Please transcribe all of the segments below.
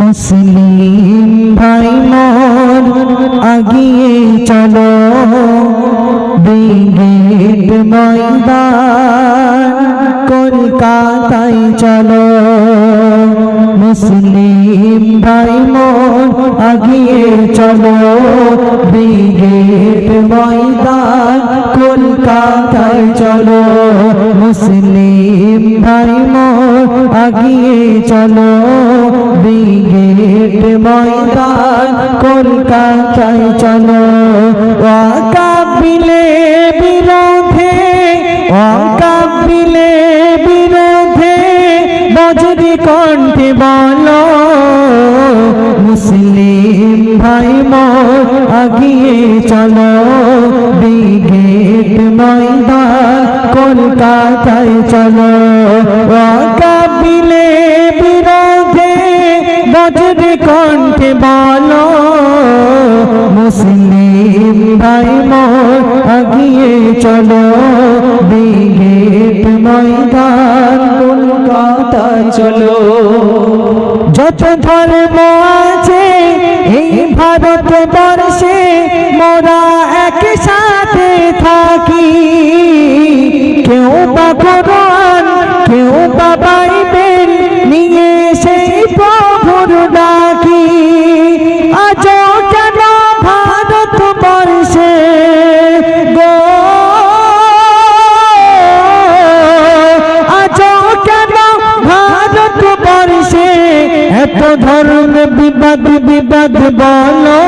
মুসলিম ভাই মোর আগিয়ে চলো ব্রিগেড ময়দান কলকাতায় চলো মুসলিম ভাই মোর আগিয়ে চলো ব্রিগেড ময়দান কলকাতায় চলো মুসলিম ভাই মোর আগিয়ে চলো ব্রিগেড ময়দান কলকাতায় চলো ওয়াকাবিলে বিরোধে ওয়াকাবিলে বিরোধে বজ্রি কণ্ঠে বলো মুসলিম ভাই মোর আগিয়ে চলো ব্রিগেড ময়দান কলকাতায় চলো ওয়াকাবিলে বিরোধে বজ্রি কণ্ঠে বলো মুসলিম ভাই মোর আগিয়ে চলো ব্রিগেড ময়দান কলকাতায় চলো যত ধর্ম আছে এই ভারত বর্ষে মোরা একসাথে থাকি কেউ বা কোরআন কেউ বা বাইবেল নিয়ে সেই প্রভুর ডাকি আজ কেন ভারত বর্ষে গো আজ কেন ভারত বর্ষে এত ধরনের বিবাদ বিবাদ বলো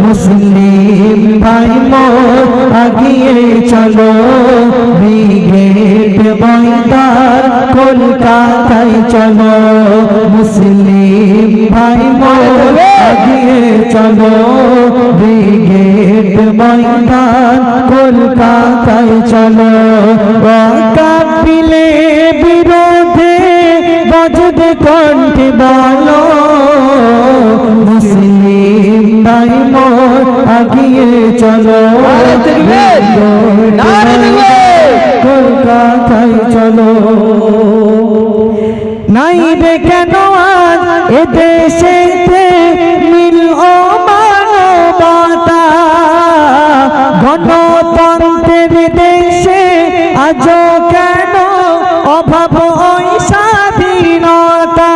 মুসলিম ভাই মোর আগিয়ে চলো ব্রিগেড ময়দান কলকাতায় চলো মুসলিম ভাই মোর আগিয়ে চলো ব্রিগেড ময়দান কলকাতায় চলো ওয়াকাবিলে বিরোধে বজ্রি কণ্ঠে বলো মুসলিম ভাই মোর আগিয়ে চলো কলকাতায় চলো নাই রে কেন আজ এদেশেতে মিল ও মানবতা গণতন্ত্রের দেশে আজ কেন অভাব ওই স্বাধীনতা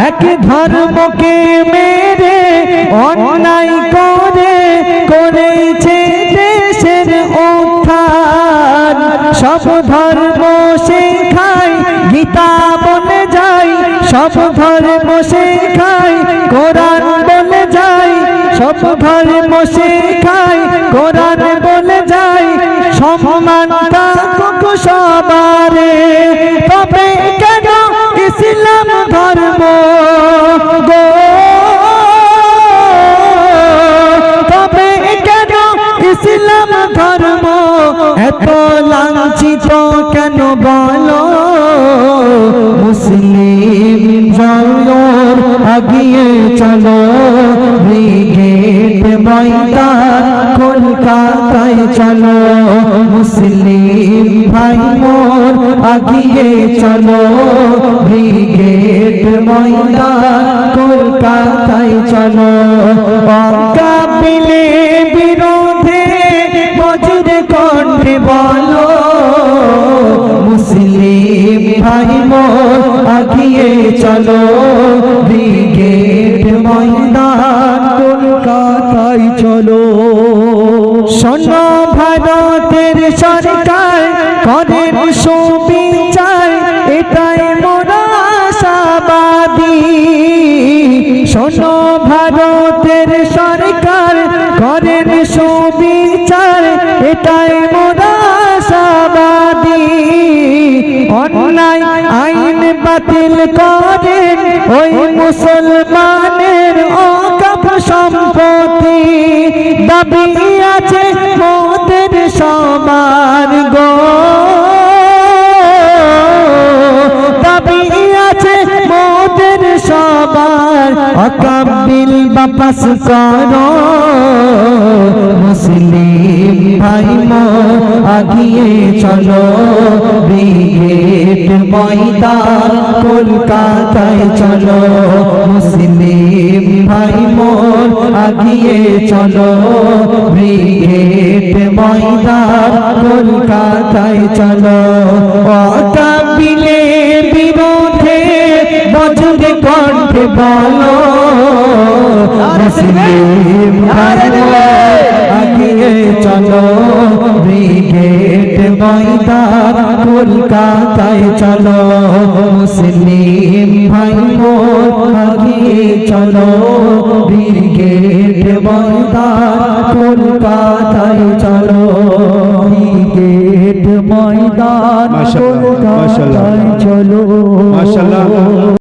এক ধর্মকে মেরে অন্যায় করে করেছে দেশের উত্থান সব ধর্ম শেখায় গীতা বলে যায় সব ধর্ম শেখায় কোরআন বলে যায় সব ধর্ম শেখায় কোরআন বলে যায় সম্মান থাকুক সবারে তবে কেন ইসলাম ধর্ম গো তবে কেন ইসলাম ধর্ম এত লাঞ্ছিত কেন বলো মুসলিম জনর আগিয়ে চলো ব্রিগেড ময়দান কলকাতায় চলো মুসলিম ভাই মোর আগিয়ে চলো ব্রিগেড ময়দান কলকাতায় চলো ওয়াকাবিলে বিরোধে বজ্রি কণ্ঠে বলো মুসলিম ভাই মোর আগিয়ে চলো ব্রিগেড ময়দান কলকাতায় চলো শোনো ভারতের সরকার করেন সুবিচার এটাই মোরা আশাবাদী শোনো ভারতের সরকার করেন সুবিচার এটাই মোরা আশাবাদী অন্যায় আইন বাতিল করেন ওই মুসলমানের অকাপ সম্পত্তি দাবি আছে মোদের সবার গো দাবি আছে মোদের সবার অকাবিল বাপাস করো মুসলিম ভাই মোর আগিয়ে চলো ব্রিগেড ময়দান কলকাতায় চলো মুসলিম ভাই মোর আগিয়ে চলো ব্রিগেড ময়দান কলকাতায় চলো অকাবিলে বিরোধে বজ্রে কণ্ঠে বলো মুসলিম ভাই মোর আগিয়ে চলো ব্রিগেড ময়দান কলকাতায় চলো মুসলিম ভাই মোর আগিয়ে চলো ব্রিগেড ময়দান কলকাতায় চলো ব্রিগেড ময়দান কলকাতায় চলো। মাশাআল্লাহ।